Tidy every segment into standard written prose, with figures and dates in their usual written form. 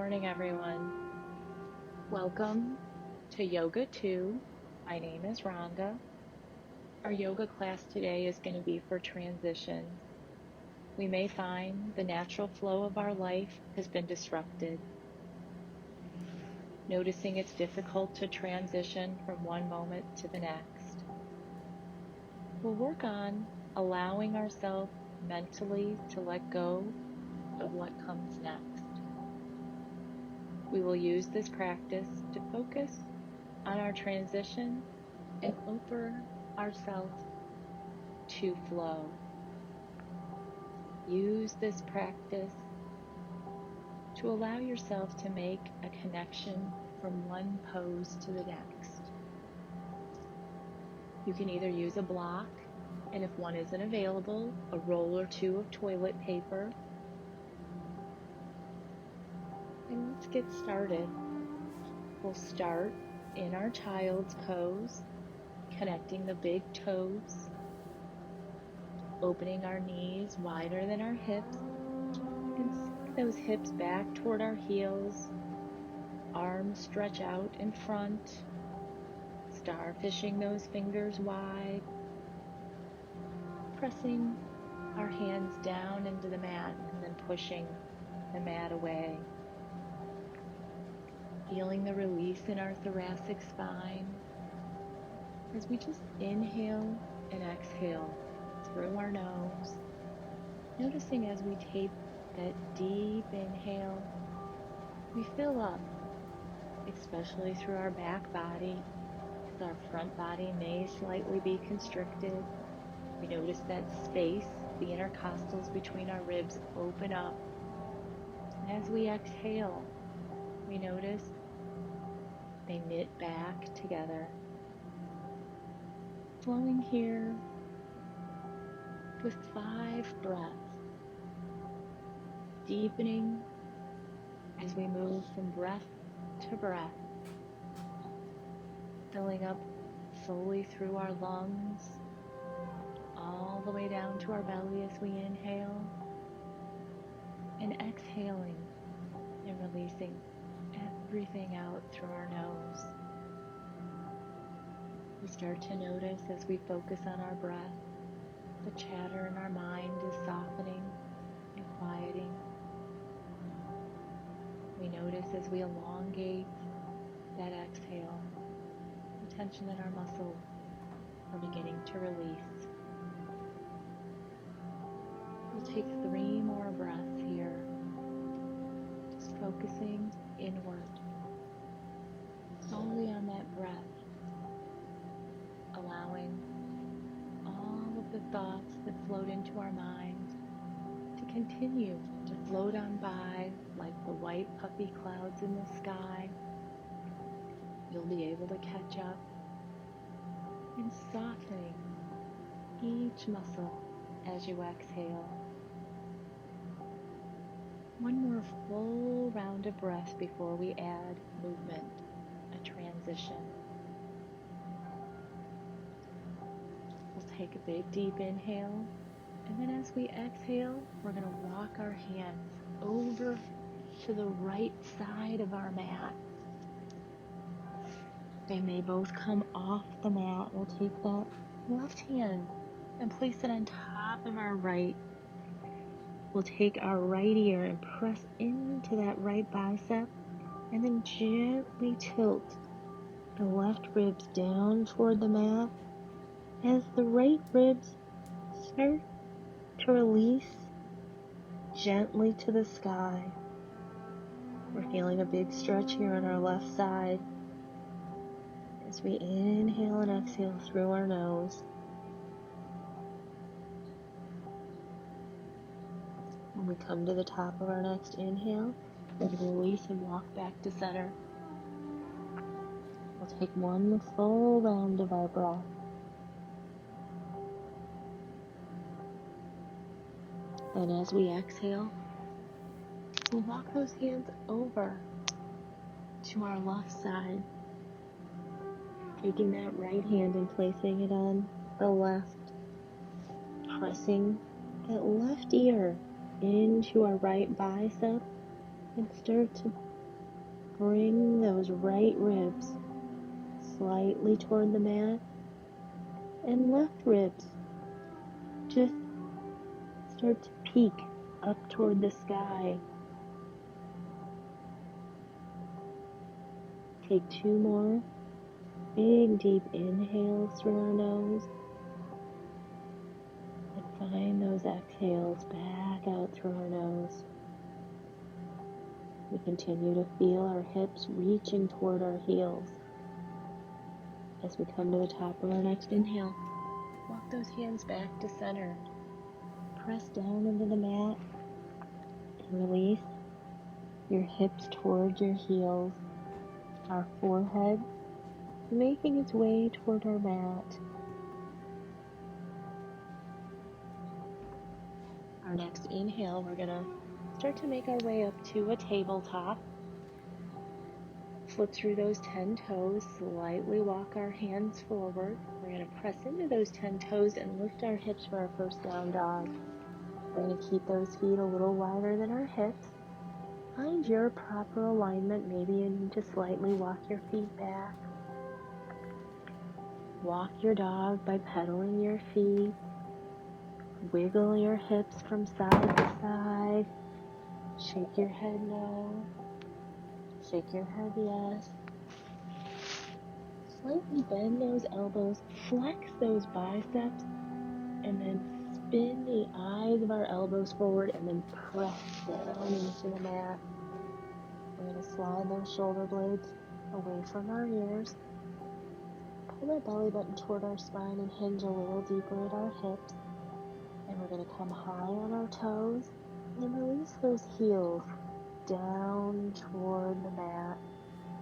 morning, everyone. Welcome to Yoga 2. My name is Rhonda. Our yoga class today is going to be for transitions. We may find the natural flow of our life has been disrupted. Noticing it's difficult to transition from one moment to the next. We'll work on allowing ourselves mentally to let go of what comes next. We will use this practice to focus on our transition and open ourselves to flow. Use this practice to allow yourself to make a connection from one pose to the next. You can either use a block, and if one isn't available, a roll or two of toilet paper. And let's get started. We'll start in our child's pose, connecting the big toes, opening our knees wider than our hips, and sink those hips back toward our heels. Arms stretch out in front, starfishing those fingers wide, pressing our hands down into the mat and then pushing the mat away. Feeling the release in our thoracic spine as we just inhale and exhale through our nose. Noticing as we take that deep inhale, we fill up, especially through our back body, as our front body may slightly be constricted. We notice that space, the intercostals between our ribs open up. And as we exhale, we notice they knit back together. Flowing here with 5 breaths, deepening as we move from breath to breath, filling up slowly through our lungs, all the way down to our belly as we inhale, and exhaling and releasing everything out through our nose. We start to notice as we focus on our breath, the chatter in our mind is softening and quieting. We notice as we elongate that exhale, the tension in our muscles are beginning to release. We'll take 3 more breaths here, just focusing inward, solely on that breath, allowing all of the thoughts that float into our mind to continue to float on by like the white puffy clouds in the sky. You'll be able to catch up and softening each muscle as you exhale. One more full round of breath before we add movement, a transition. We'll take a big deep inhale, and then as we exhale, we're going to walk our hands over to the right side of our mat. They may both come off the mat. We'll take that left hand and place it on top of our right. We'll take our right ear and press into that right bicep, and then gently tilt the left ribs down toward the mat as the right ribs start to release gently to the sky. We're feeling a big stretch here on our left side as we inhale and exhale through our nose. When we come to the top of our next inhale, we'll release and walk back to center. We'll take one full round of our breath. And as we exhale, we'll walk those hands over to our left side, taking that right hand and placing it on the left, pressing that left ear into our right bicep, and start to bring those right ribs slightly toward the mat, and left ribs just start to peek up toward the sky. Take 2 more big deep inhales through our nose, and find those exhales back out through our nose. We continue to feel our hips reaching toward our heels. As we come to the top of our next inhale, walk those hands back to center. Press down into the mat and release your hips towards your heels. Our forehead making its way toward our mat. Our next inhale, we're going to start to make our way up to a tabletop. Flip through those 10 toes, slightly walk our hands forward. We're going to press into those 10 toes and lift our hips for our first down dog. We're going to keep those feet a little wider than our hips. Find your proper alignment. Maybe you need to slightly walk your feet back. Walk your dog by pedaling your feet. Wiggle your hips from side to side. Shake your head no. Shake your head yes. Slightly bend those elbows, flex those biceps, and then spin the eyes of our elbows forward and then press down into the mat. We're going to slide those shoulder blades away from our ears. Pull that belly button toward our spine and hinge a little deeper at our hips. And we're going to come high on our toes and then release those heels down toward the mat.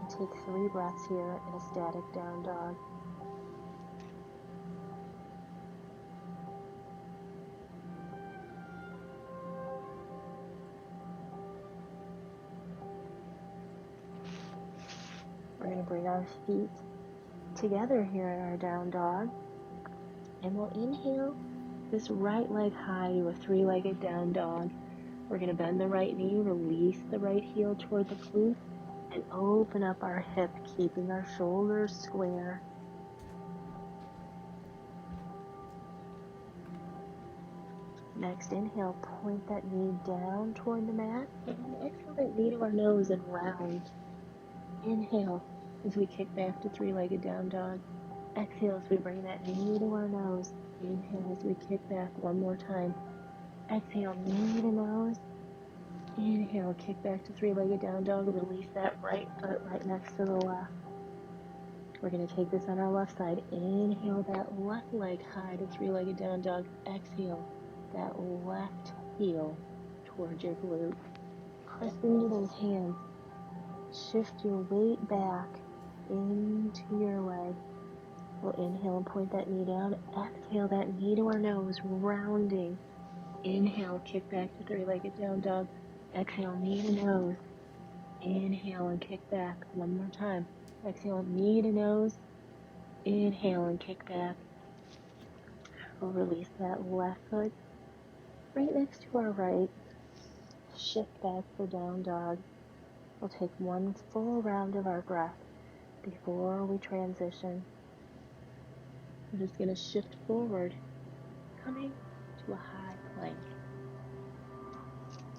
And take 3 breaths here in a static down dog. We're going to bring our feet together here in our down dog. And we'll inhale this right leg high to a 3-legged down dog. We're going to bend the right knee, release the right heel toward the glute, and open up our hip, keeping our shoulders square. Next inhale, point that knee down toward the mat, and exhale that knee to our nose and round. Inhale as we kick back to 3-legged down dog. Exhale as we bring that knee to our nose. Inhale as we kick back one more time. Exhale, knee to nose. Inhale, kick back to 3-legged down dog. Release that right foot right next to the left. We're going to take this on our left side. Inhale that left leg high to 3-legged down dog. Exhale that left heel towards your glute. Press into those hands. Shift your weight back into your leg. We'll inhale and point that knee down. Exhale that knee to our nose, rounding. Inhale, kick back to 3-legged down dog. Exhale, knee to nose. Inhale and kick back one more time. Exhale, knee to nose. Inhale and kick back. We'll release that left foot right next to our right. Shift back for down dog. We'll take one full round of our breath before we transition. We're just going to shift forward, coming to a high plank.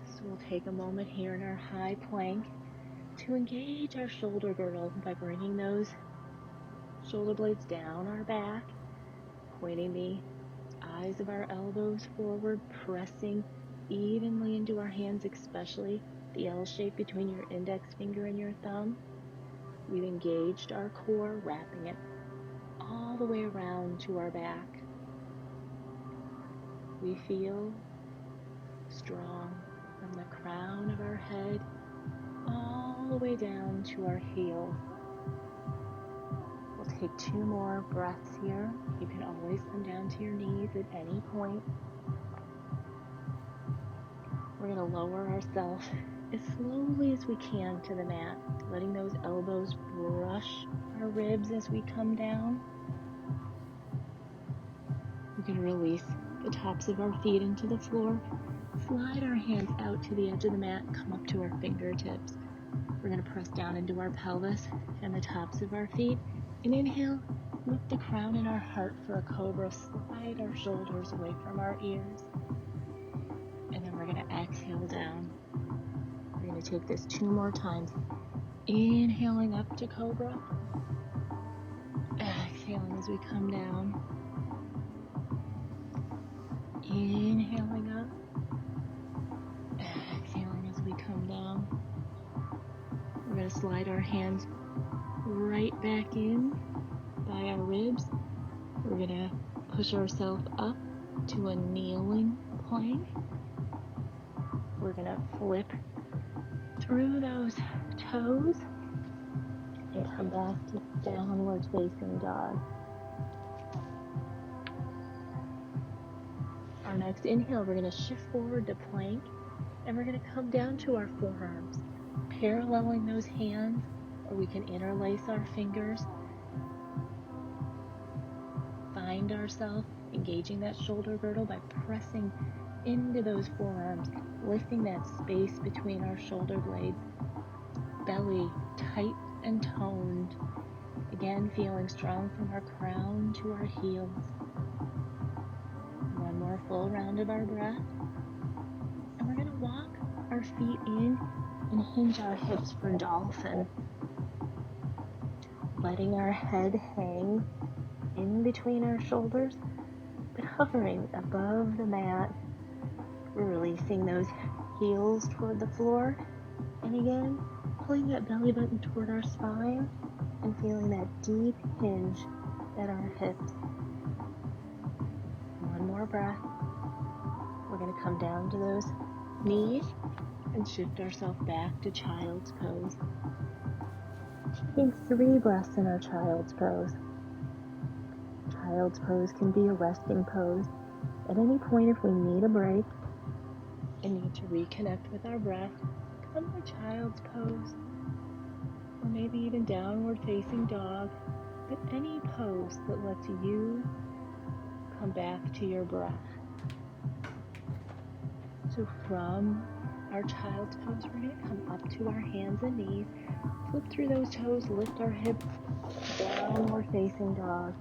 So we'll take a moment here in our high plank to engage our shoulder girdle by bringing those shoulder blades down our back, pointing the eyes of our elbows forward, pressing evenly into our hands, especially the L shape between your index finger and your thumb. We've engaged our core, wrapping it all the way around to our back. We feel strong from the crown of our head all the way down to our heel. We'll take 2 more breaths here. You can always come down to your knees at any point. We're going to lower ourselves as slowly as we can to the mat, letting those elbows brush our ribs as we come down. We can release the tops of our feet into the floor, slide our hands out to the edge of the mat, come up to our fingertips. We're going to press down into our pelvis and the tops of our feet. And inhale, lift the crown in our heart for a cobra. Slide our shoulders away from our ears. And then we're going to exhale down. We're going to take this 2 more times. Inhaling up to cobra. Exhaling as we come down. Inhaling up. Exhaling as we come down. We're going to slide our hands right back in by our ribs. We're going to push ourselves up to a kneeling plank. We're going to flip through those toes and come back to downward facing dog. Our next inhale, we're going to shift forward to plank, and we're going to come down to our forearms, paralleling those hands, or we can interlace our fingers. Find ourselves engaging that shoulder girdle by pressing into those forearms, lifting that space between our shoulder blades. Belly tight and toned. Again, feeling strong from our crown to our heels. One more full round of our breath. And we're going to walk our feet in and hinge our hips for dolphin. Letting our head hang in between our shoulders, but hovering above the mat. We're releasing those heels toward the floor. And again, pulling that belly button toward our spine and feeling that deep hinge at our hips. One more breath. We're going to come down to those knees and shift ourselves back to child's pose. Taking 3 breaths in our child's pose. Child's pose can be a resting pose. At any point, if we need a break and need to reconnect with our breath, come to child's pose, or maybe even downward facing dog, but any pose that lets you come back to your breath. So from our child's pose, we're going to come up to our hands and knees, flip through those toes, lift our hips, downward facing dog.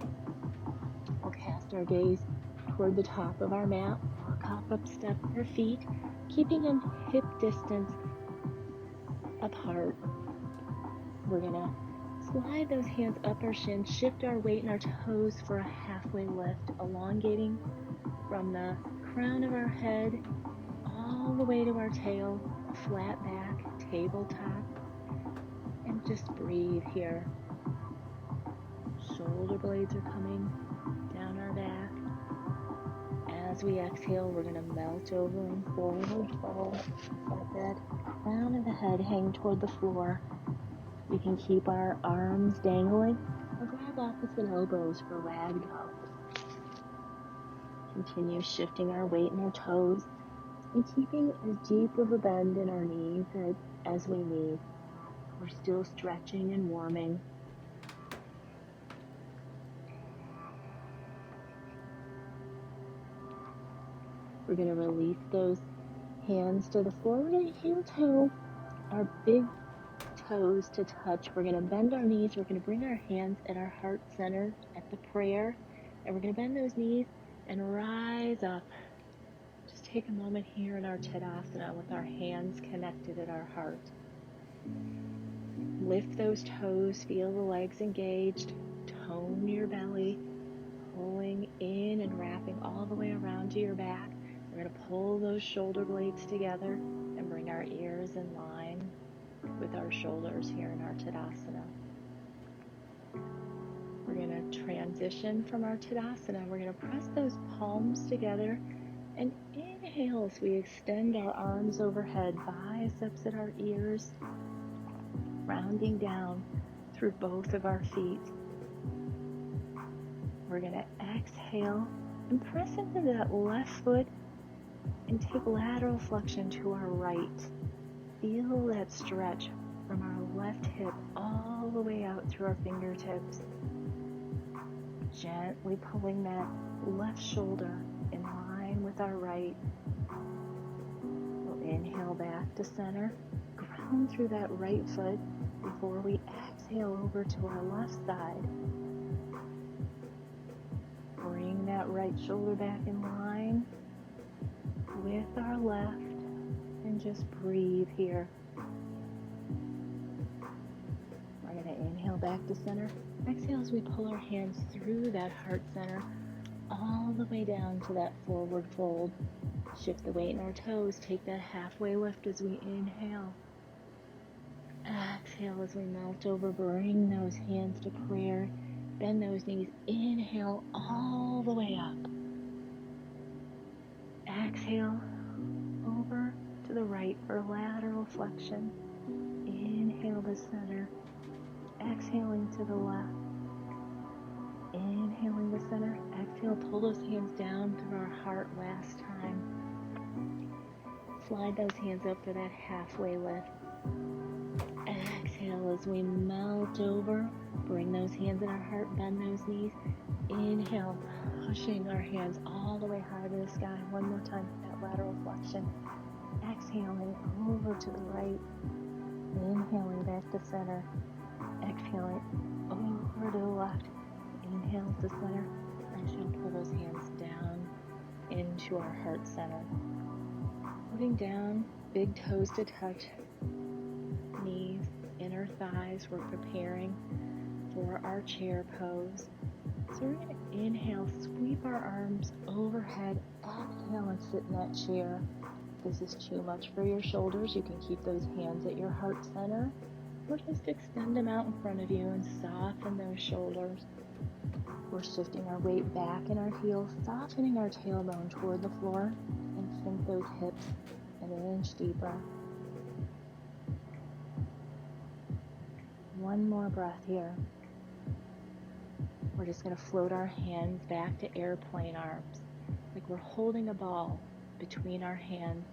We'll cast our gaze toward the top of our mat, walk up, step our feet, keeping them hip distance apart. We're going to slide those hands up our shins, shift our weight in our toes for a halfway lift, elongating from the crown of our head all the way to our tail, a flat back, tabletop, and just breathe here. Shoulder blades are coming down our back. As we exhale, we're going to melt over and forward fold. Let that crown of the head hang toward the floor. We can keep our arms dangling or grab opposite elbows for ragdoll. Continue shifting our weight in our toes and keeping as deep of a bend in our knees as we need. We're still stretching and warming. We're going to release those hands to the floor. We're going to heel toe our big toes to touch. We're going to bend our knees. We're going to bring our hands at our heart center at the prayer. And we're going to bend those knees and rise up. Just take a moment here in our Tadasana with our hands connected at our heart. Lift those toes. Feel the legs engaged. Tone your belly. Pulling in and wrapping all the way around to your back. We're going to pull those shoulder blades together and bring our ears in line with our shoulders here in our Tadasana. We're going to transition from our Tadasana. We're going to press those palms together and inhale as we extend our arms overhead, biceps at our ears, rounding down through both of our feet. We're going to exhale and press into that left foot and take lateral flexion to our right. Feel that stretch from our left hip all the way out through our fingertips. Gently pulling that left shoulder in line with our right. We'll inhale back to center, down through that right foot before we exhale over to our left side. Bring that right shoulder back in line with our left and just breathe here. We're going to inhale back to center. Exhale as we pull our hands through that heart center all the way down to that forward fold. Shift the weight in our toes. Take that halfway lift as we inhale. Exhale as we melt over. Bring those hands to prayer. Bend those knees. Inhale all the way up. Exhale over to the right for lateral flexion. Inhale to center. Exhaling to the left. Inhaling to center. Exhale, pull those hands down through our heart last time. Slide those hands up for that halfway lift. Exhale as we melt over. Bring those hands in our heart, bend those knees. Inhale, pushing our hands all the way high to the sky. One more time, that lateral flexion. Exhaling over to the right. Inhaling back to center. Exhaling over to the left. Inhale to center. Exhale, pull those hands down into our heart center. Putting down, big toes to touch, knees, inner thighs. We're preparing for our chair pose. So we're going to inhale, sweep our arms overhead, exhale and sit in that chair. If this is too much for your shoulders, you can keep those hands at your heart center, or just extend them out in front of you and soften those shoulders. We're shifting our weight back in our heels, softening our tailbone toward the floor, and sink those hips an inch deeper. One more breath here. We're just going to float our hands back to airplane arms, like we're holding a ball between our hands,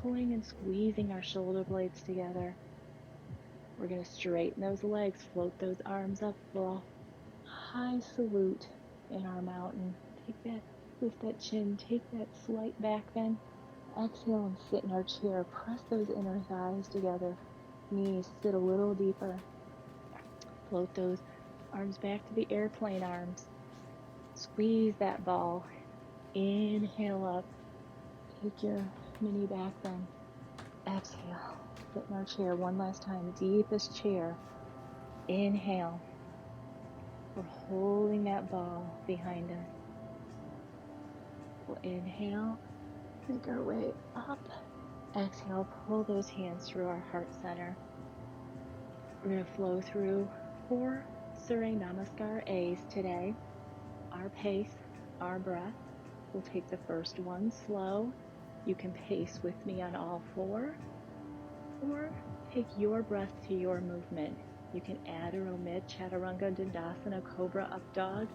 pulling and squeezing our shoulder blades together. We're going to straighten those legs, float those arms up for a high salute in our mountain. Take that, lift that chin, take that slight back bend. Exhale and sit in our chair. Press those inner thighs together. Knees sit a little deeper. Float those arms back to the airplane arms. Squeeze that ball. Inhale up. Take your mini back bend. Exhale. Sit in our chair one last time. Deepest chair. Inhale. We're holding that ball behind us. We'll inhale. Make our way up. Exhale. Pull those hands through our heart center. We're going to flow through 4 Surya Namaskar A's today. Our pace, our breath. We'll take the first one slow. You can pace with me on all 4, or take your breath to your movement. You can add or omit Chaturanga Dandasana Cobra Up Dog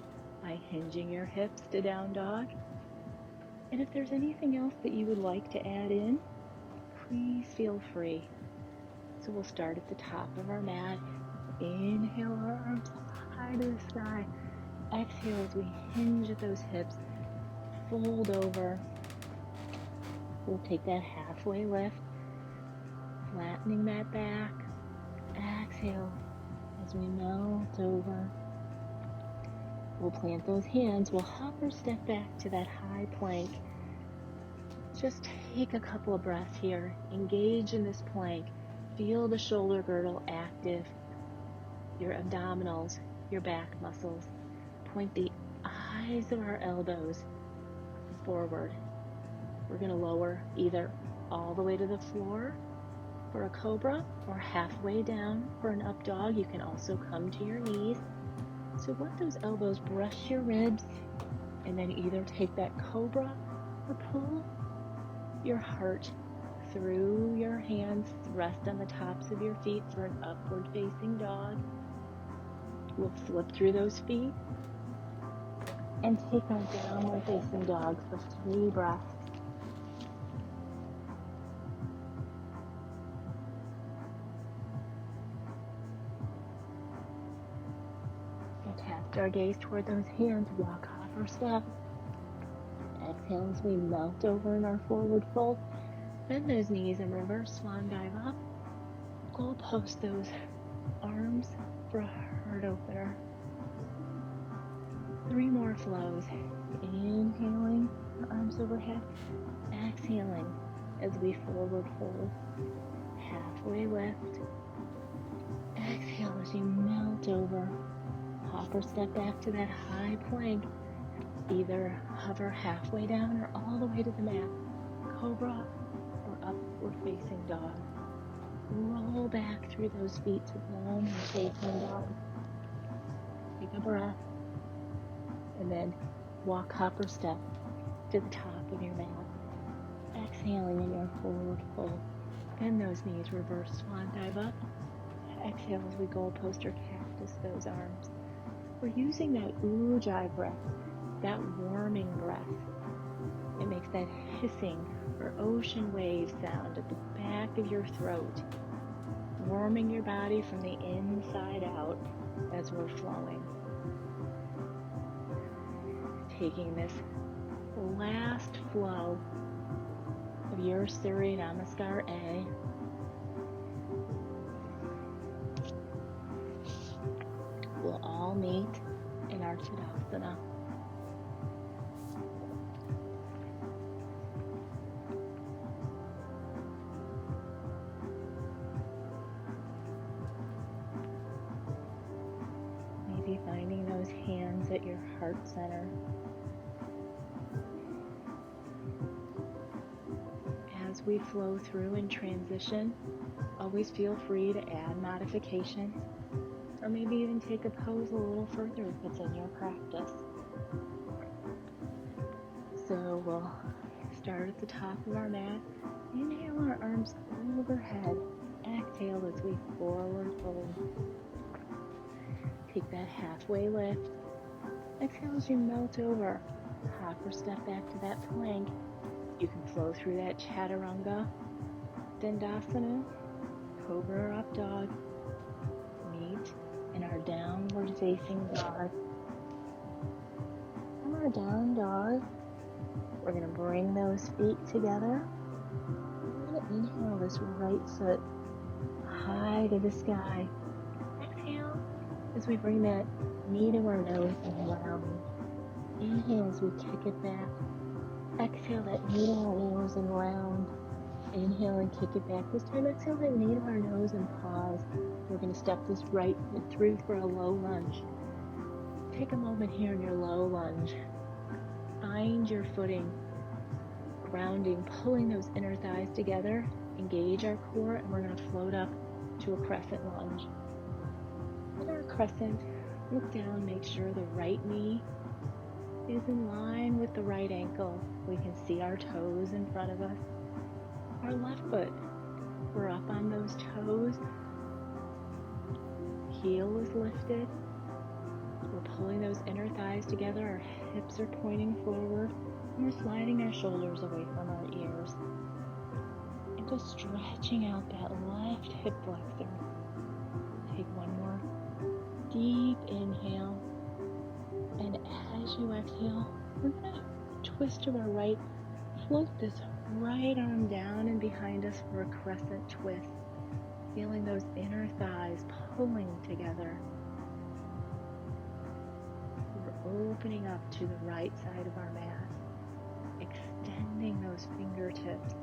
by hinging your hips to Down Dog. And if there's anything else that you would like to add in, please feel free. So we'll start at the top of our mat. Inhale, our arms high to the sky. Exhale as we hinge at those hips. Fold over. We'll take that halfway lift, flattening that back. Exhale as we melt over. We'll plant those hands. We'll hop or step back to that high plank. Just take a couple of breaths here. Engage in this plank. Feel the shoulder girdle active. Your abdominals, your back muscles. Point the eyes of our elbows forward. We're going to lower either all the way to the floor for a cobra or halfway down for an up dog. You can also come to your knees. So let those elbows brush your ribs, and then either take that cobra or pull your heart through your hands. Rest on the tops of your feet for an upward facing dog. We'll flip through those feet and take our downward facing dog for 3 breaths. Cast our gaze toward those hands, walk off or step. Exhale as we melt over in our forward fold. Bend those knees and reverse swan dive up. goalpost those arms for a heart opener. 3 more flows. Inhaling, arms overhead. Exhaling as we forward fold. Halfway lift. Exhale as you melt over. Hop or step back to that high plank. Either hover halfway down or all the way to the mat. Cobra or upward facing dog. Roll back through those feet to downward facing dog. Take a breath. And then walk, hop, or step to the top of your mat. Exhaling in your forward fold. Bend those knees, reverse swan dive up. Exhale as we goalpost or cactus those arms. We're using that ujjayi breath, that warming breath. It makes that hissing or ocean wave sound at the back of your throat, warming your body from the inside out as we're flowing. Taking this last flow of your Surya Namaskar A. We'll all meet in our Tadasana. Maybe finding those hands at your heart center. As we flow through and transition, always feel free to add modifications, or maybe even take a pose a little further if it's in your practice. So we'll start at the top of our mat. Inhale our arms overhead. Exhale as we forward fold. Take that halfway lift. Exhale as you melt over. Hop or step back to that plank. You can flow through that chaturanga, dandasana, cobra or up dog. Meet in our downward facing dog. From our down dog, we're going to bring those feet together. We're going to inhale this right foot high to the sky. Exhale as we bring that knee to our nose and round. Inhale as we kick it back. Exhale that knee to our nose and round. Inhale and kick it back. This time exhale that knee to our nose and pause. We're going to step this right foot through for a low lunge. Take a moment here in your low lunge. Find your footing, grounding, pulling those inner thighs together. Engage our core, and we're going to float up to a crescent lunge. In our crescent, look down, make sure the right knee is in line with the right ankle. We can see our toes in front of us. Our left foot, we're up on those toes. Heel is lifted. We're pulling those inner thighs together. Our hips are pointing forward. And we're sliding our shoulders away from our ears. And just stretching out that left hip flexor. Take one more deep inhale. And as you exhale, we're going to twist to our right. Float this right arm down and behind us for a crescent twist. Feeling those inner thighs pulling together. We're opening up to the right side of our mat. Extending those fingertips.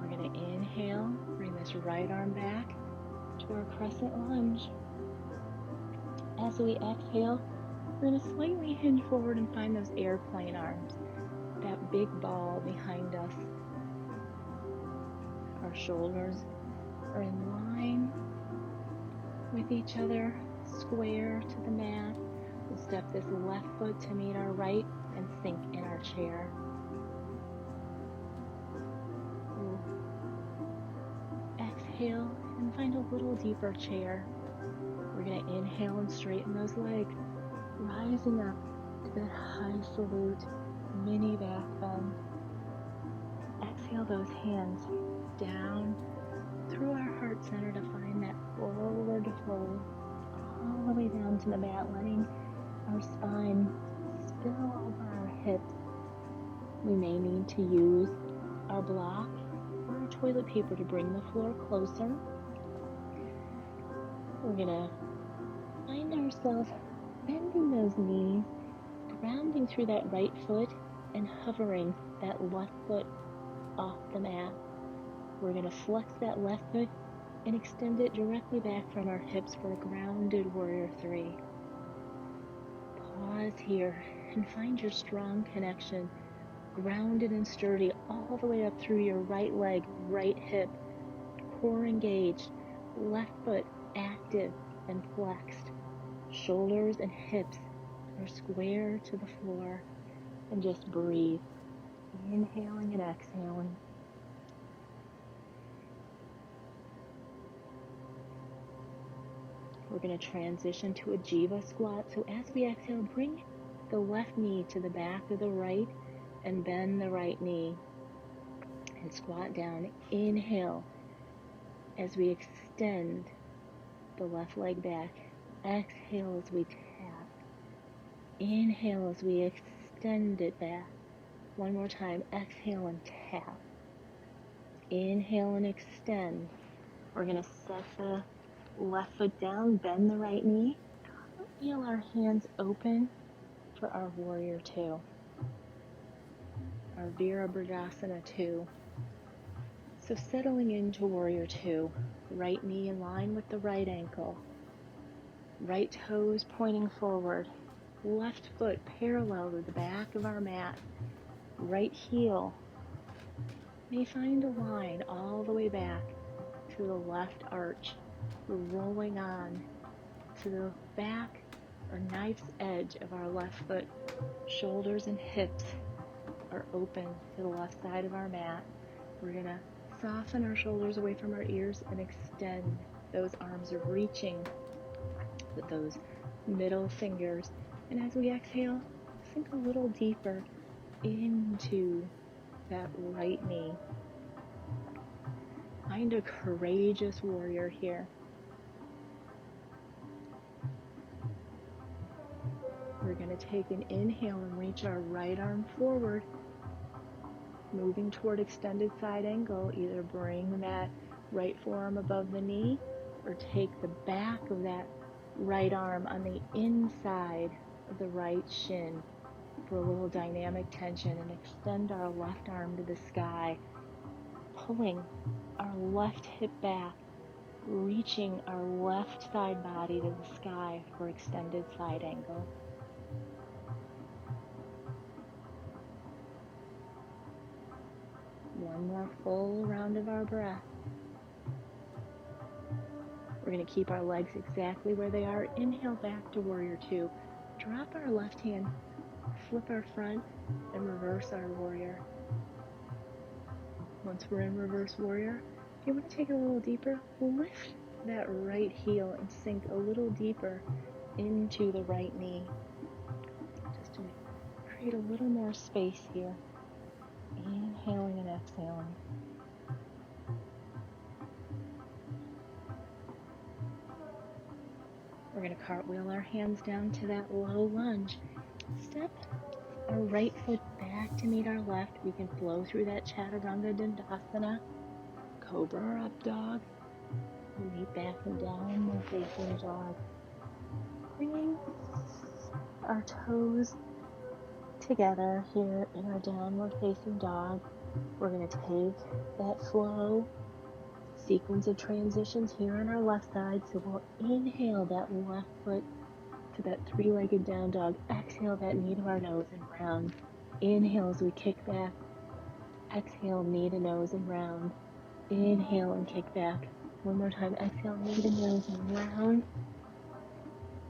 We're going to inhale, bring this right arm back to our crescent lunge. As we exhale, we're going to slightly hinge forward and find those airplane arms. That big ball behind us. Our shoulders are in line with each other, square to the mat. We'll step this left foot to meet our right and sink in our chair. We'll exhale and find a little deeper chair. We're going to inhale and straighten those legs, rising up to that high salute, mini back bend. Exhale those hands down through our heart center to find that forward fold all the way down to the mat, letting our spine spill over our hips. We may need to use our block or more toilet paper to bring the floor closer. We're gonna find ourselves bending those knees, grounding through that right foot and hovering that left foot off the mat. We're gonna flex that left foot and extend it directly back from our hips for a grounded warrior three. Pause here and find your strong connection, grounded and sturdy all the way up through your right leg, right hip, core engaged, left foot active and flexed. Shoulders and hips are square to the floor, and just breathe, inhaling and exhaling. We're going to transition to a Jiva squat. So as we exhale, bring the left knee to the back of the right and bend the right knee and squat down. Inhale as we extend the left leg back. Exhale as we tap. Inhale as we extend it back. One more time. Exhale and tap. Inhale and extend. We're going to set the left foot down, bend the right knee. Feel our hands open for our warrior two, our Virabhadrasana 2. So settling into warrior 2, right knee in line with the right ankle, right toes pointing forward, left foot parallel to the back of our mat, right heel may find a line all the way back to the left arch. We're rolling on to the back or knife's edge of our left foot. Shoulders and hips are open to the left side of our mat. We're going to soften our shoulders away from our ears and extend those arms, reaching with those middle fingers. And as we exhale, sink a little deeper into that right knee. Find a courageous warrior here. We're going to take an inhale and reach our right arm forward, moving toward extended side angle. Either bring that right forearm above the knee or take the back of that right arm on the inside of the right shin for a little dynamic tension, and extend our left arm to the sky, pulling our left hip back, reaching our left side body to the sky for extended side angle. One more full round of our breath. We're going to keep our legs exactly where they are. Inhale back to warrior 2. Drop our left hand, flip our front, and reverse our warrior. Once we're in reverse warrior, if you want to take it a little deeper, lift that right heel and sink a little deeper into the right knee. Just to create a little more space here. Inhaling and exhaling. We're going to cartwheel our hands down to that low lunge. Step our right foot back to meet our left. We can flow through that Chaturanga Dandasana, Cobra or Up Dog. We meet back and down the facing dog. Bringing our toes together here in our downward facing dog. We're going to take that flow sequence of transitions here on our left side. So we'll inhale that left foot to that three-legged down dog. Exhale that knee to our nose and round. Inhale as we kick back. Exhale, knee to nose and round. Inhale and kick back. One more time. Exhale, knee to nose and round.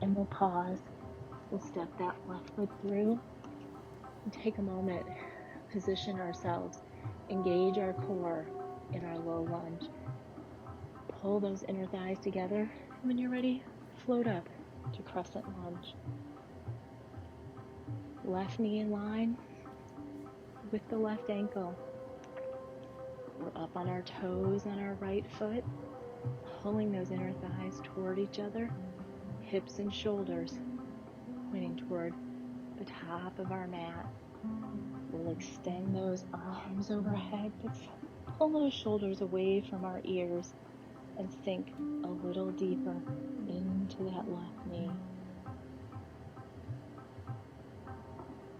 And we'll pause. We'll step that left foot through and take a moment. Position ourselves. Engage our core in our low lunge. Pull those inner thighs together. And when you're ready, float up to crescent lunge. Left knee in line with the left ankle. We're up on our toes on our right foot, pulling those inner thighs toward each other, hips and shoulders pointing toward the top of our mat. We'll extend those arms overhead, but pull those shoulders away from our ears and sink a little deeper into that left knee.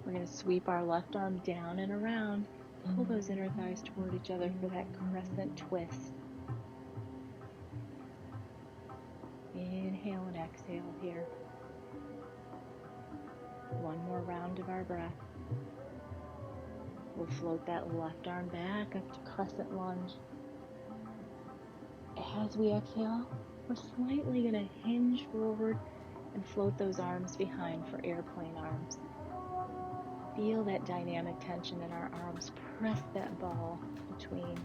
We're going to sweep our left arm down and around. Pull those inner thighs toward each other for that crescent twist. Inhale and exhale here. One more round of our breath. We'll float that left arm back up to crescent lunge. As we exhale, we're slightly going to hinge forward and float those arms behind for airplane arms. Feel that dynamic tension in our arms. Press that ball between.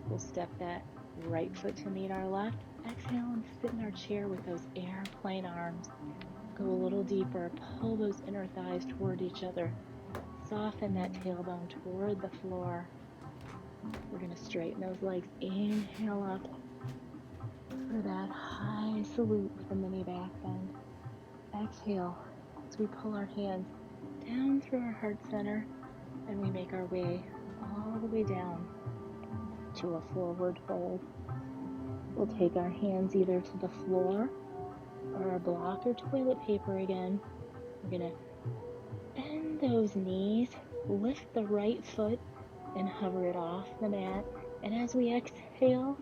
We'll step that right foot to meet our left. Exhale and sit in our chair with those airplane arms. Go a little deeper. Pull those inner thighs toward each other. Soften that tailbone toward the floor. We're going to straighten those legs. Inhale up for that high salute with a mini back bend. Exhale as we pull our hands down through our heart center and we make our way all the way down to a forward fold. We'll take our hands either to the floor or a block or toilet paper again. We're going to bend those knees, lift the right foot and hover it off the mat. And as we exhale,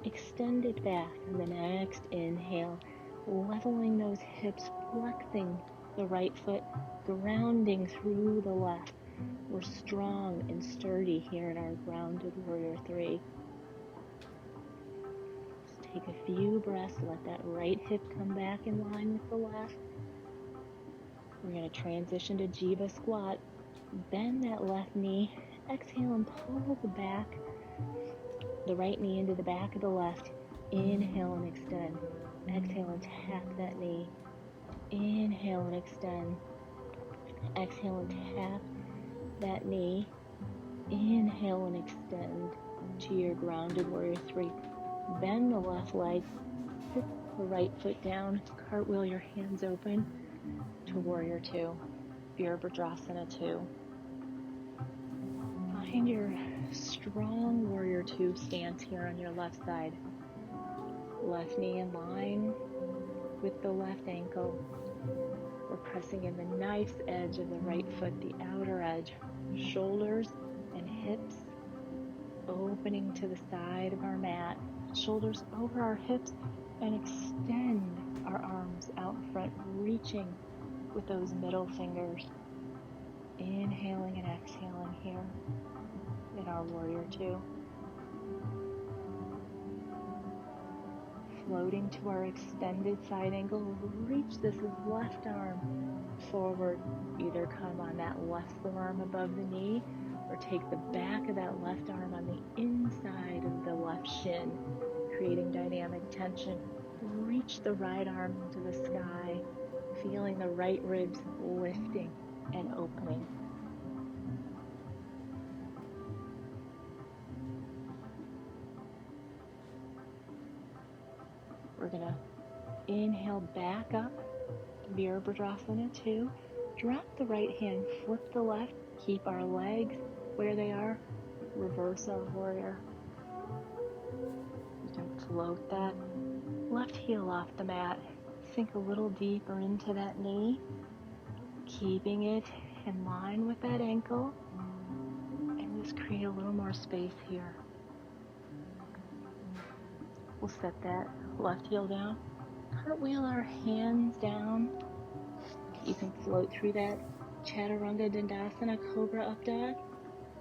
extend it back. And the next inhale, leveling those hips, flexing the right foot, grounding through the left. We're strong and sturdy here in our grounded warrior three. Just take a few breaths, let that right hip come back in line with the left. We're going to transition to Jiva squat. Bend that left knee, exhale and pull the right knee into the back of the left. Inhale and extend. Exhale and tap that knee. Inhale and extend. Exhale and tap that knee. Inhale and extend to your grounded warrior three. Bend the left leg, put the right foot down, cartwheel your hands open to warrior two, Virabhadrasana 2. Find your strong warrior two stance here on your left side. Left knee in line with the left ankle. We're pressing in the nice edge of the right foot, the outer edge. Shoulders and hips opening to the side of our mat. Shoulders over our hips and extend our arms out in front, reaching with those middle fingers. Inhaling and exhaling here in our warrior two. Floating to our extended side angle, reach this left arm forward. Either come on that left forearm above the knee or take the back of that left arm on the inside of the left shin, creating dynamic tension. Reach the right arm into the sky, feeling the right ribs lifting and opening. We're going to inhale back up, Virabhadrasana 2. Drop the right hand, flip the left, keep our legs where they are, reverse our warrior. You can float that left heel off the mat, sink a little deeper into that knee, keeping it in line with that ankle, and just create a little more space here. We'll set that left heel down, cartwheel our hands down. You can float through that Chaturanga Dandasana Cobra Up Dog,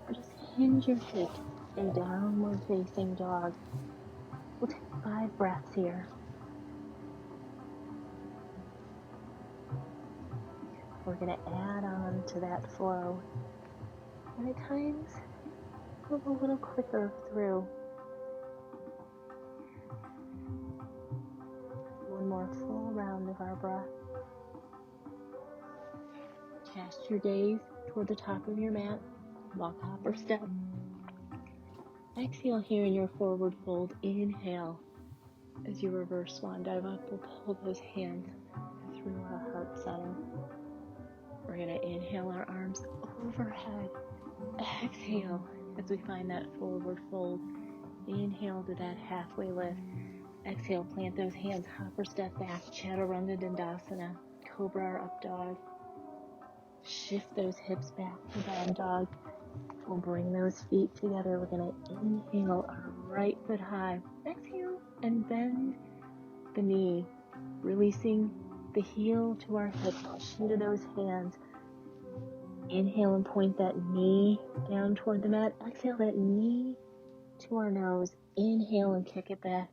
or just hinge your hips in downward facing dog. We'll take 5 breaths here. We're going to add on to that flow, and at times move a little quicker through. One more full round of our breath. Cast your gaze toward the top of your mat. Walk, hop, or step. Exhale here in your forward fold. Inhale. As you reverse swan dive up, we'll pull those hands through our heart center. We're going to inhale our arms overhead Exhale as we find that forward fold. Inhale to that halfway lift. Exhale, plant those hands, hop or step back, Chaturanga Dandasana, Cobra or Up Dog. Shift those hips back to Down Dog. We'll bring those feet together. We're going to inhale our right foot high. Exhale and bend the knee, releasing the heel to our hip. Push into those hands. Inhale and point that knee down toward the mat. Exhale that knee to our nose. Inhale and kick it back.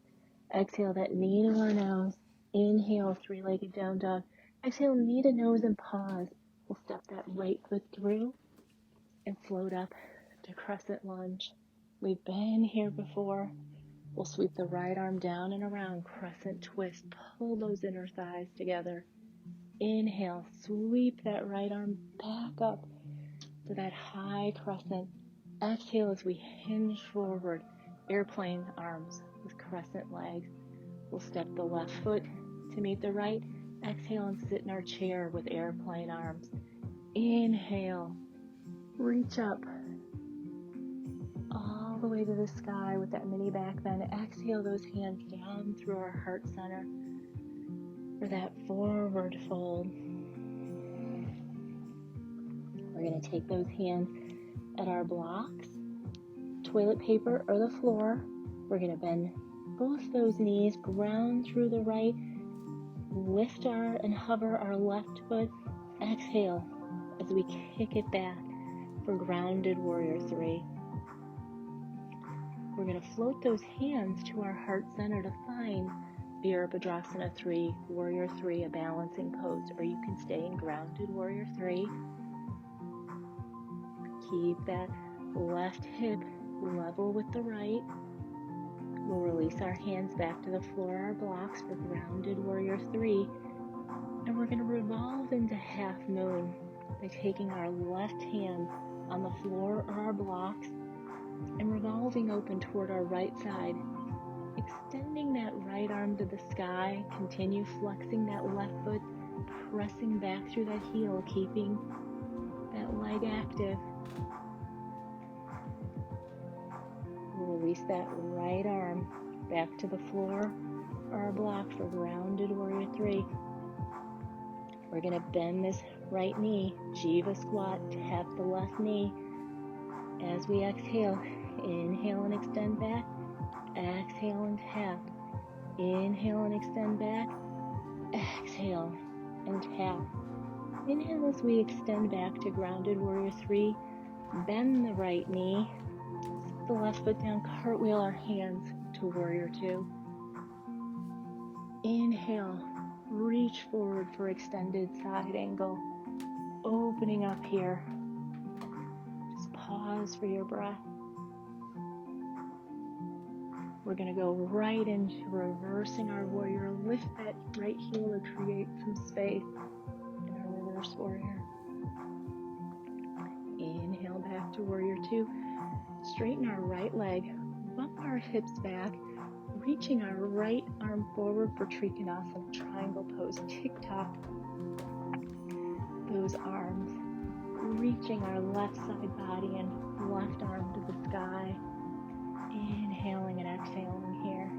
Exhale that knee to our nose. Inhale, three-legged down dog. Exhale, knee to nose and pause. We'll step that right foot through and float up to crescent lunge. We've been here before. We'll sweep the right arm down and around, crescent twist. Pull those inner thighs together. Inhale, sweep that right arm back up to that high crescent. Exhale as we hinge forward, airplane arms with crescent legs. We'll step the left foot to meet the right. Exhale and sit in our chair with airplane arms. Inhale, reach up all the way to the sky with that mini back bend. Exhale those hands down through our heart center for that forward fold. We're going to take those hands at our blocks, toilet paper, or the floor. We're going to bend both those knees, ground through the right, lift and hover our left foot. Exhale as we kick it back for grounded warrior three. We're going to float those hands to our heart center to find Virabhadrasana 3, warrior 3, a balancing pose, or you can stay in grounded warrior 3. Keep that left hip level with the right. We'll release our hands back to the floor, our blocks for grounded warrior 3. And we're going to revolve into half moon by taking our left hand on the floor or our blocks and revolving open toward our right side. Extending that right arm to the sky. Continue flexing that left foot, pressing back through that heel, keeping that leg active. We'll release that right arm back to the floor or our block for grounded warrior 3. We're going to bend this right knee, Jiva squat, tap the left knee. As we exhale, inhale and extend back. Exhale and tap. Inhale and extend back. Exhale and tap. Inhale as we extend back to grounded warrior 3. Bend the right knee. Sit the left foot down. Cartwheel our hands to warrior 2. Inhale. Reach forward for extended side angle. Opening up here. Just pause for your breath. We're going to go right into reversing our warrior. Lift that right heel to create some space in our reverse warrior. Inhale back to warrior 2. Straighten our right leg. Bump our hips back. Reaching our right arm forward for Trikonasana, triangle pose. Tick-tock those arms. Reaching our left side body and left arm to the sky. Inhaling and exhaling here.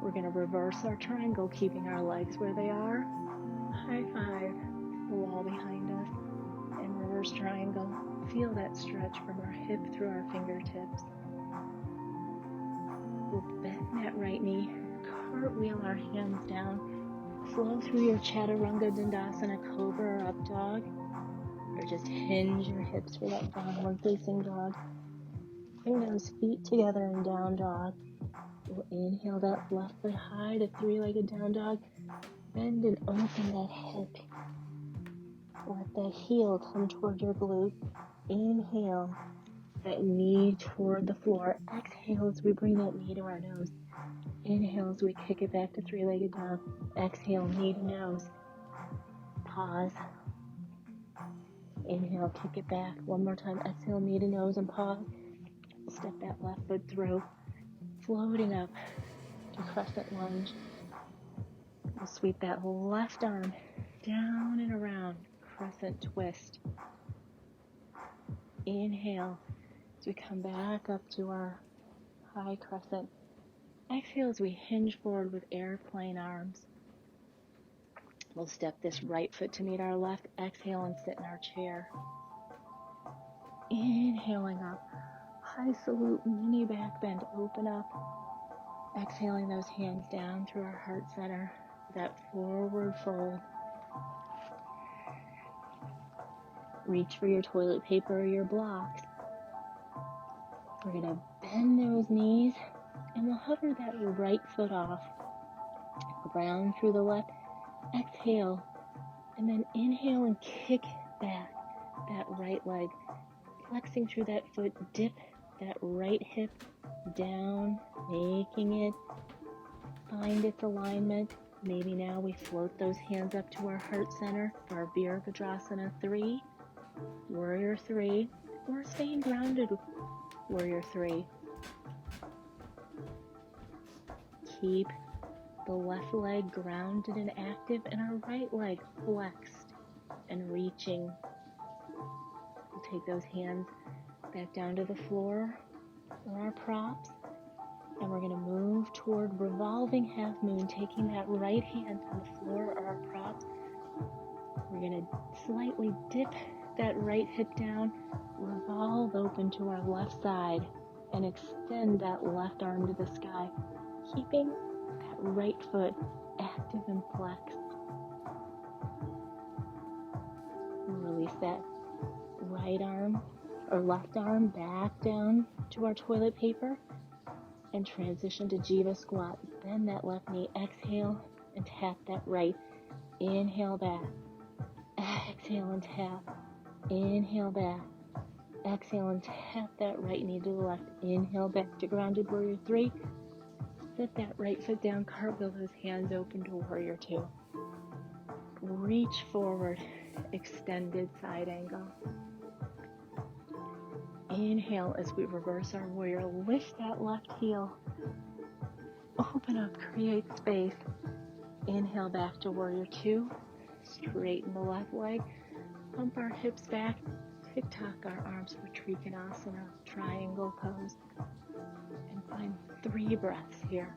We're going to reverse our triangle, keeping our legs where they are. High five, the wall behind us, and reverse triangle. Feel that stretch from our hip through our fingertips. We'll bend that right knee, cartwheel our hands down, flow through your Chaturanga Dandasana, Cobra or Up Dog. Or just hinge your hips for that downward facing dog. Bring those feet together in down dog. We'll inhale that left foot high to three-legged down dog. Bend and open that hip. Let that heel come toward your glute. Inhale, that knee toward the floor. Exhale as we bring that knee to our nose. Inhale as we kick it back to three-legged dog. Exhale, knee to nose. Pause. Inhale, kick it back. One more time. Exhale, knee to nose and pause. Step that left foot through. Floating up to crescent lunge. We'll sweep that left arm down and around, crescent twist. Inhale as we come back up to our high crescent. Exhale as we hinge forward with airplane arms. We'll step this right foot to meet our left. Exhale and sit in our chair. Inhaling up. High salute, mini back bend, open up. Exhaling those hands down through our heart center. That forward fold. Reach for your toilet paper or your blocks. We're going to bend those knees and we'll hover that right foot off. Ground through the left. Exhale and then inhale and kick back that right leg. Flexing through that foot, dip that right hip down, making it find its alignment. Maybe now we float those hands up to our heart center for our Virabhadrasana 3, Warrior 3, or staying grounded, Warrior 3. Keep the left leg grounded and active and our right leg flexed and reaching. We'll take those hands back down to the floor or our props, and we're going to move toward revolving half moon, taking that right hand on the floor or our props. We're going to slightly dip that right hip down, revolve open to our left side, and extend that left arm to the sky, keeping that right foot active and flexed. And release that right arm or left arm back down to our toilet paper and transition to Jiva squat. Bend that left knee, exhale and tap that right. Inhale back, exhale and tap, inhale back, exhale and tap that right knee to the left. Inhale back to grounded Warrior 3. Set that right foot down, cartwheel those hands open to Warrior 2. Reach forward, extended side angle. Inhale as we reverse our warrior. Lift that left heel. Open up, create space. Inhale back to Warrior 2. Straighten the left leg. Pump our hips back. Tick-tock our arms for Trikonasana, triangle pose. And find 3 breaths here.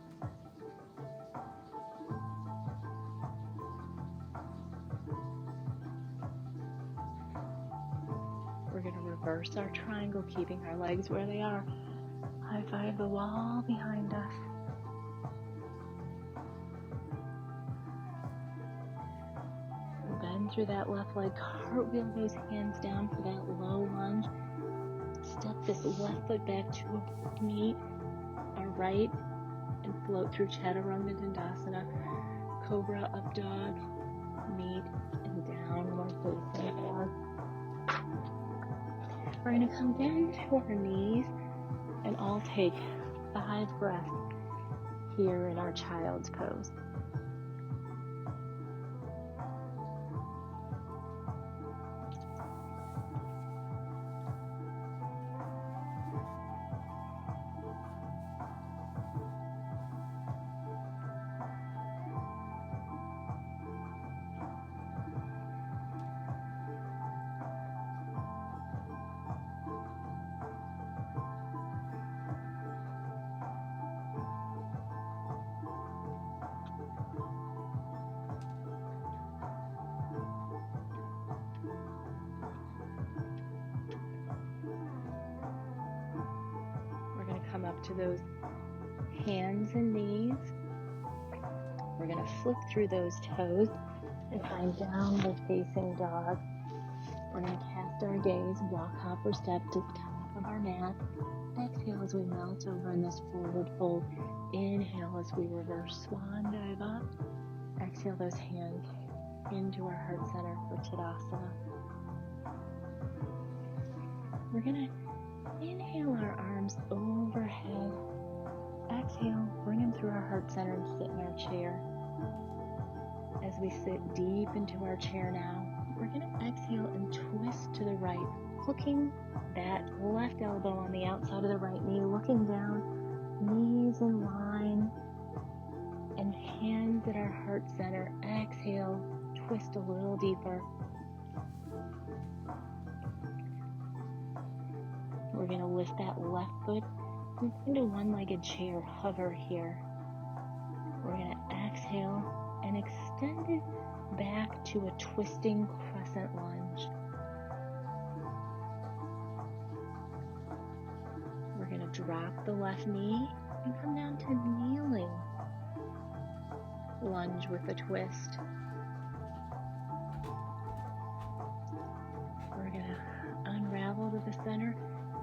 We're going to reverse our triangle, keeping our legs where they are. High five the wall behind us. Bend through that left leg, cartwheel those hands down for that low lunge. Step this left foot back to meet our right and float through Chaturanga Dandasana, Cobra Up Dog, meet and downward facing dog. We're going to come down to our knees and all take 5 breaths here in our child's pose. Come up to those hands and knees. We're going to flip through those toes and find downward facing dog. We're going to cast our gaze, walk, hop, or step to the top of our mat. Exhale as we melt over in this forward fold. Inhale as we reverse swan dive up. Exhale those hands into our heart center for Tadasana. We're going to inhale our arms overhead. Exhale, bring them through our heart center and sit in our chair. As we sit deep into our chair now, we're going to exhale and twist to the right, hooking that left elbow on the outside of the right knee, looking down, knees in line, and hands at our heart heart center. Exhale, twist a little deeper. We're going to lift that left foot into one-legged chair, hover here. We're going to exhale and extend it back to a twisting crescent lunge. We're going to drop the left knee and come down to kneeling lunge with a twist. We're going to unravel to the center.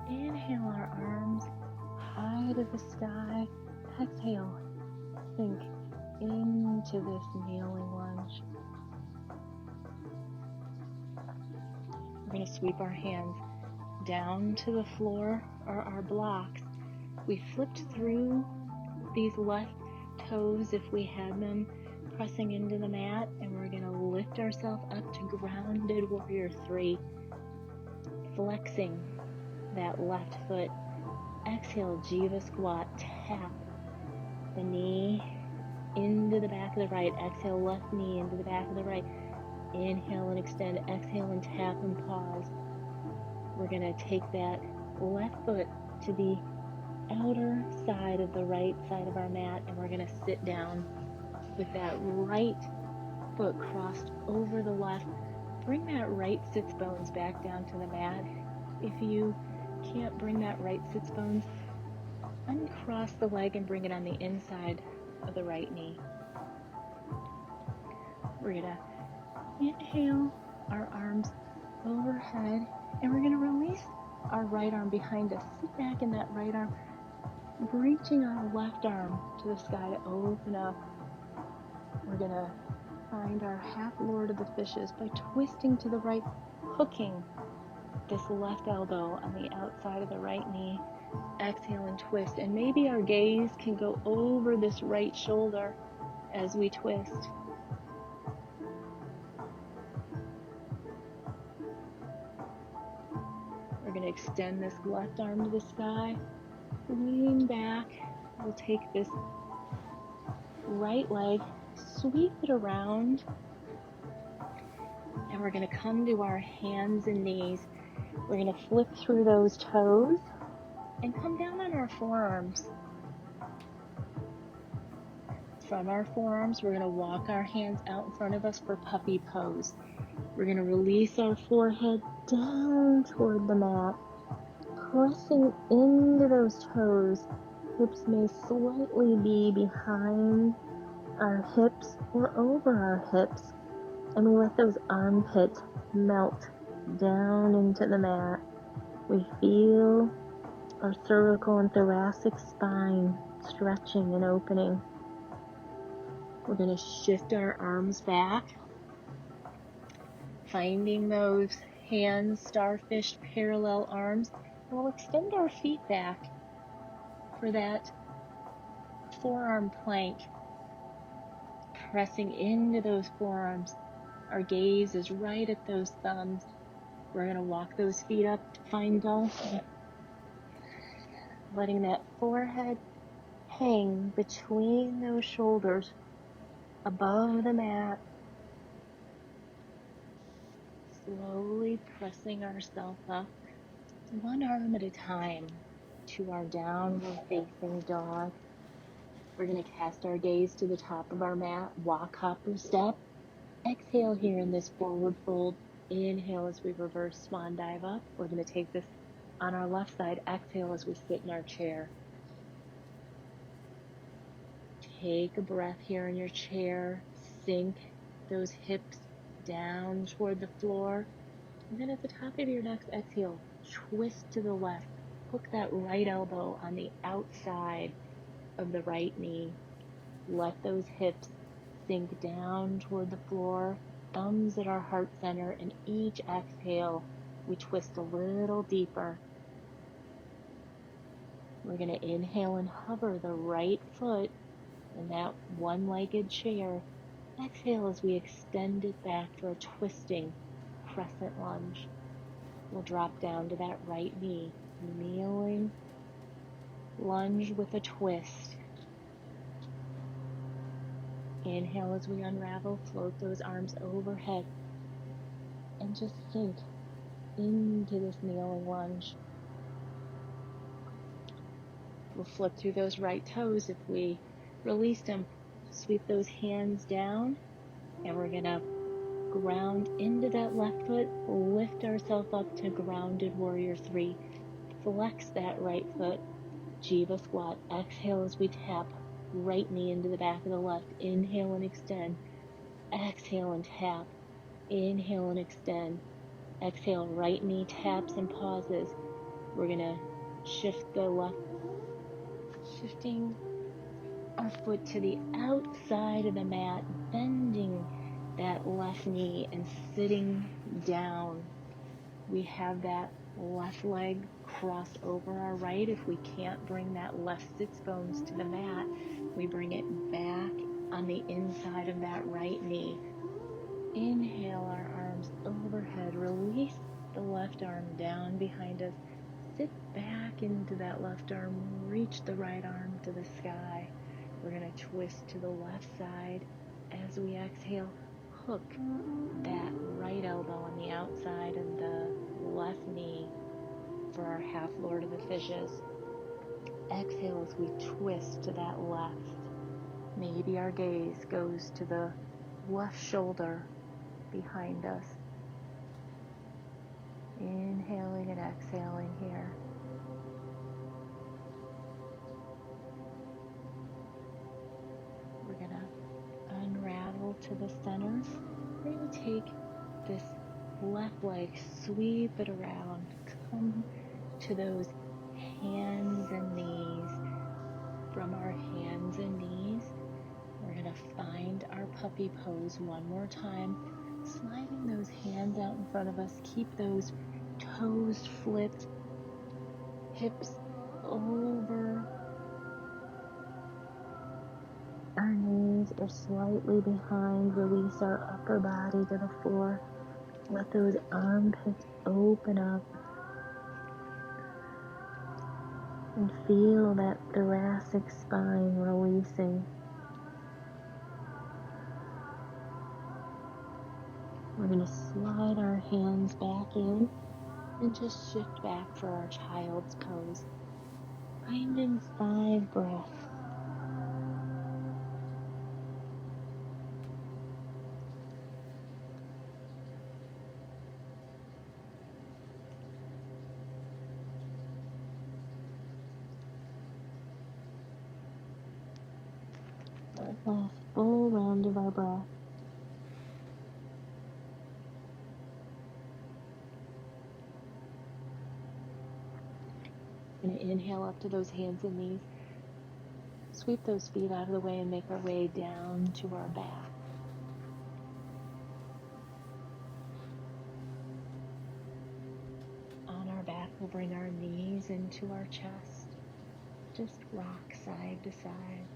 Inhale our arms high to the sky. Exhale, sink into this kneeling lunge. We're going to sweep our hands down to the floor or our blocks. We flipped through these left toes if we had them pressing into the mat, and we're going to lift ourselves up to grounded warrior 3, flexing that left foot. Exhale, Jiva squat, tap the knee into the back of the right. Exhale, left knee into the back of the right. Inhale and extend. Exhale and tap and pause. We're going to take that left foot to the outer side of the right side of our mat, and we're going to sit down with that right foot crossed over the left. Bring that right sits bones back down to the mat. If you can't bring that right sits bones, uncross the leg and bring it on the inside of the right knee. We're going to inhale our arms overhead, and we're going to release our right arm behind us. Sit back in that right arm, reaching our left arm to the sky to open up. We're going to find our half Lord of the Fishes by twisting to the right, hooking this left elbow on the outside of the right knee. Exhale and twist, and maybe our gaze can go over this right shoulder as we twist. We're going to extend this left arm to the sky, lean back. We'll take this right leg, sweep it around, and we're going to come to our hands and knees. We're going to flip through those toes and come down on our forearms. From our forearms, we're going to walk our hands out in front of us for puppy pose. We're going to release our forehead down toward the mat, pressing into those toes. Hips may slightly be behind our hips or over our hips, and we let those armpits melt down into the mat. We feel our cervical and thoracic spine stretching and opening. We're going to shift our arms back, finding those hands, starfish, parallel arms, and we'll extend our feet back for that forearm plank, pressing into those forearms. Our gaze is right at those thumbs. We're going to walk those feet up to find dolphin, letting that forehead hang between those shoulders above the mat. Slowly pressing ourselves up, one arm at a time, to our downward facing dog. We're going to cast our gaze to the top of our mat, walk, hop, or step. Exhale here in this forward fold. Inhale as we reverse swan dive up. We're going to take this on our left side. Exhale as we sit in our chair. Take a breath here in your chair. Sink those hips down toward the floor. And then at the top of your next exhale, twist to the left. Hook that right elbow on the outside of the right knee. Let those hips sink down toward the floor. Thumbs at our heart center, and each exhale, we twist a little deeper. We're going to inhale and hover the right foot in that one-legged chair. Exhale as we extend it back for a twisting crescent lunge. We'll drop down to that right knee, kneeling lunge with a twist. Inhale as we unravel, float those arms overhead, and just sink into this kneeling lunge. We'll flip through those right toes. If we release them, sweep those hands down, and we're going to ground into that left foot, lift ourselves up to grounded warrior 3. Flex that right foot, Jiva squat. Exhale as we tap right knee into the back of the left. Inhale and extend. Exhale and tap. Inhale and extend. Exhale, right knee taps and pauses. We're going to shift the left, shifting our foot to the outside of the mat, bending that left knee and sitting down. We have that left leg crossed over our right. If we can't bring that left sits bones to the mat, we bring it back on the inside of that right knee. Inhale our arms overhead. Release the left arm down behind us. Sit back into that left arm. Reach the right arm to the sky. We're going to twist to the left side. As we exhale, hook that right elbow on the outside of the left knee for our half Lord of the Fishes. Exhale as we twist to that left. Maybe our gaze goes to the left shoulder behind us. Inhaling and exhaling here. We're going to unravel to the center. We're going to take this left leg, sweep it around, come to those hands and knees. From our hands and knees, we're going to find our puppy pose one more time, sliding those hands out in front of us. Keep those toes flipped, hips over our knees or slightly behind. Release our upper body to the floor. Let those armpits open up and feel that thoracic spine releasing. We're going to slide our hands back in and just shift back for our child's pose. Find in 5 breaths. Last full round of our breath. We're going to inhale up to those hands and knees. Sweep those feet out of the way and make our way down to our back. On our back, we'll bring our knees into our chest. Just rock side to side.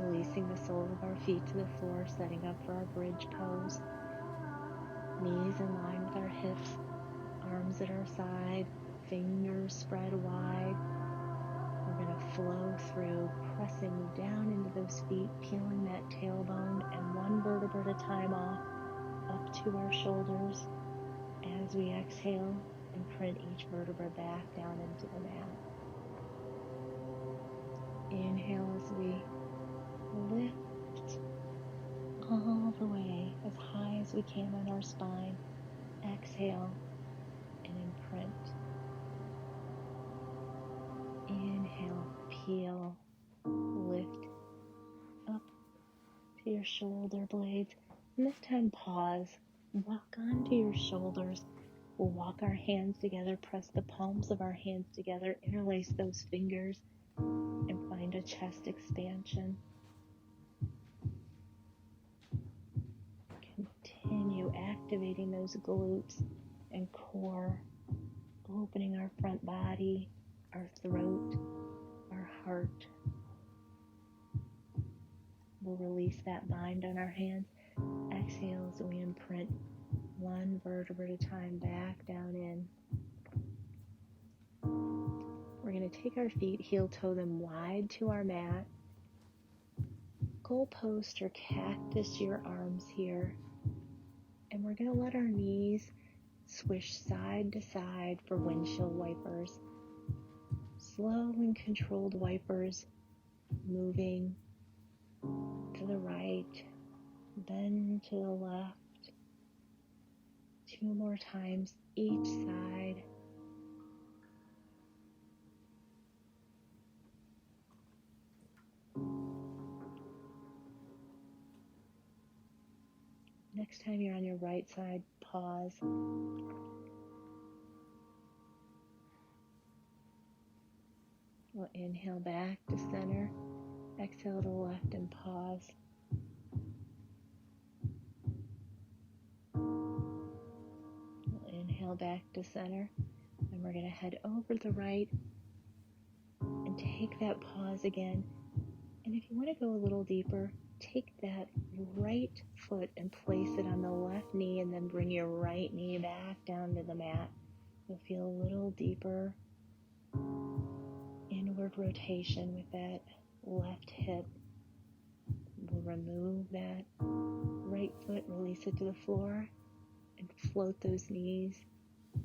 Releasing the soles of our feet to the floor, setting up for our bridge pose. Knees in line with our hips, arms at our side, fingers spread wide. We're going to flow through, pressing down into those feet, peeling that tailbone and one vertebra at a time off, up to our shoulders. As we exhale, imprint each vertebra back down into the mat. Inhale as we lift all the way as high as we can on our spine. Exhale and imprint. Inhale, peel, lift up to your shoulder blades. And this time pause, walk onto your shoulders. We'll walk our hands together, press the palms of our hands together, interlace those fingers, and find a chest expansion. Continue activating those glutes and core, opening our front body, our throat, our heart. We'll release that bind on our hands. Exhale as we imprint one vertebra at a time back down in. We're going going to take our feet, heel toe them wide to our mat. Goalpost or cactus your arms here. And we're going to let our knees swish side to side for windshield wipers. Slow and controlled wipers moving to the right, then to the left. 2 more times each side. Next time you're on your right side, pause. We'll inhale back to center. Exhale to the left and pause. We'll inhale back to center. And we're going to head over the right and take that pause again. And if you want to go a little deeper, take that right foot and place it on the left knee and then bring your right knee back down to the mat. You'll feel a little deeper inward rotation with that left hip. We'll remove that right foot, release it to the floor, and float those knees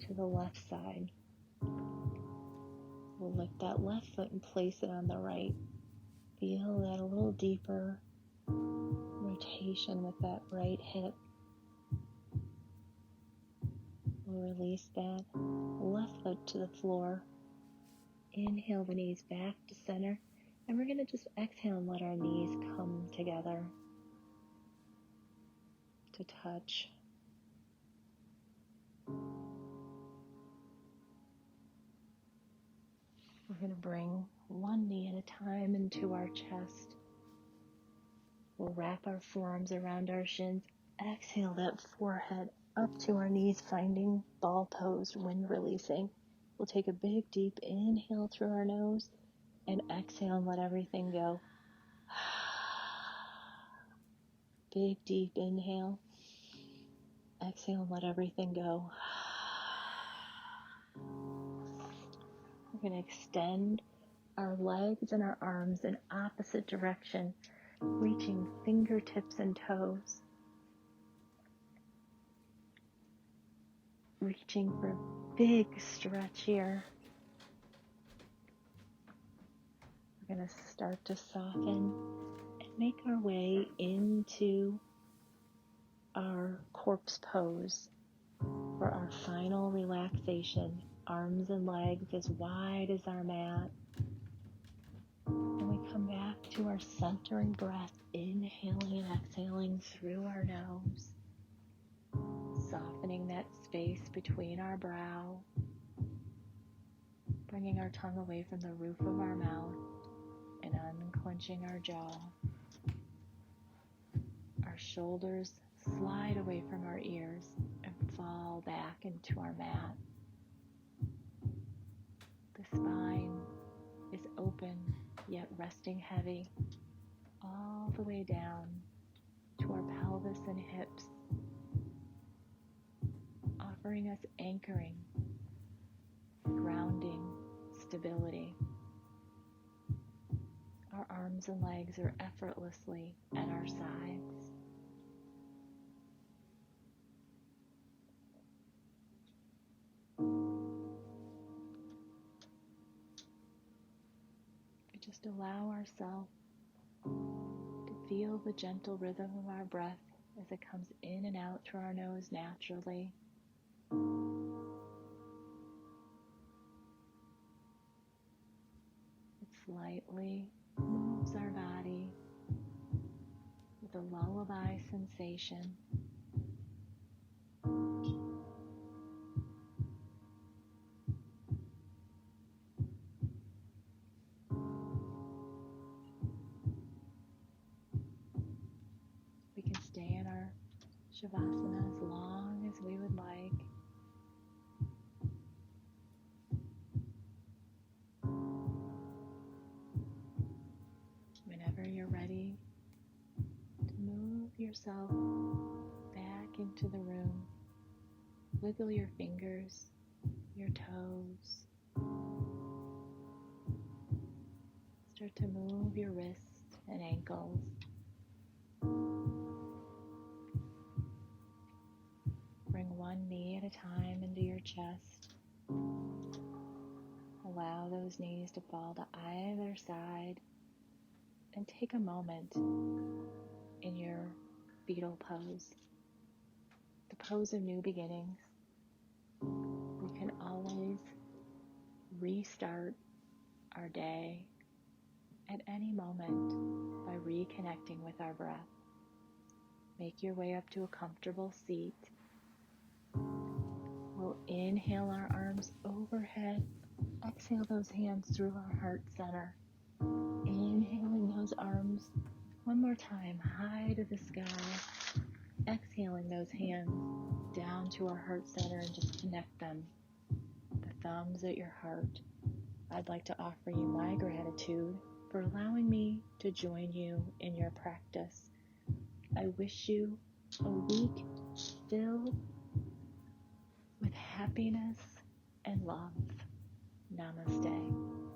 to the left side. We'll lift that left foot and place it on the right. Feel that a little deeper rotation with that right hip. We'll release that left foot to the floor. Inhale the knees back to center. And we're going to just exhale and let our knees come together to touch. We're going to bring one knee at a time into our chest. We'll wrap our forearms around our shins. Exhale that forehead up to our knees, finding ball pose, wind releasing. We'll take a big deep inhale through our nose and exhale and let everything go. Big deep inhale. Exhale and let everything go. We're going to extend our legs and our arms in opposite direction, reaching fingertips and toes. Reaching for a big stretch here. We're going to start to soften and make our way into our corpse pose for our final relaxation. Arms and legs as wide as our mat. And we come back to our centering breath, inhaling and exhaling through our nose. Softening that space between our brow. Bringing our tongue away from the roof of our mouth and unclenching our jaw. Our shoulders slide away from our ears and fall back into our mat. The spine is open yet resting heavy all the way down to our pelvis and hips, offering us anchoring, grounding, stability. Our arms and legs are effortlessly at our sides. We just allow ourselves to feel the gentle rhythm of our breath as it comes in and out through our nose naturally. It slightly moves our body with a lullaby sensation. We can stay in our Shavasana as long as we would like. Whenever you're ready to move yourself back into the room, wiggle your fingers, your toes, Start to move your wrists and ankles. Bring one knee at a time into your chest. Allow those knees to fall to either side and take a moment in your fetal pose, the pose of new beginnings. We can always restart our day at any moment by reconnecting with our breath. Make your way up to a comfortable seat. We'll inhale our arms overhead. Exhale those hands through our heart center. Inhaling those arms one more time, high to the sky. Exhaling those hands down to our heart center and just connect them. The thumbs at your heart. I'd like to offer you my gratitude for allowing me to join you in your practice. I wish you a week filled with happiness and love. Namaste.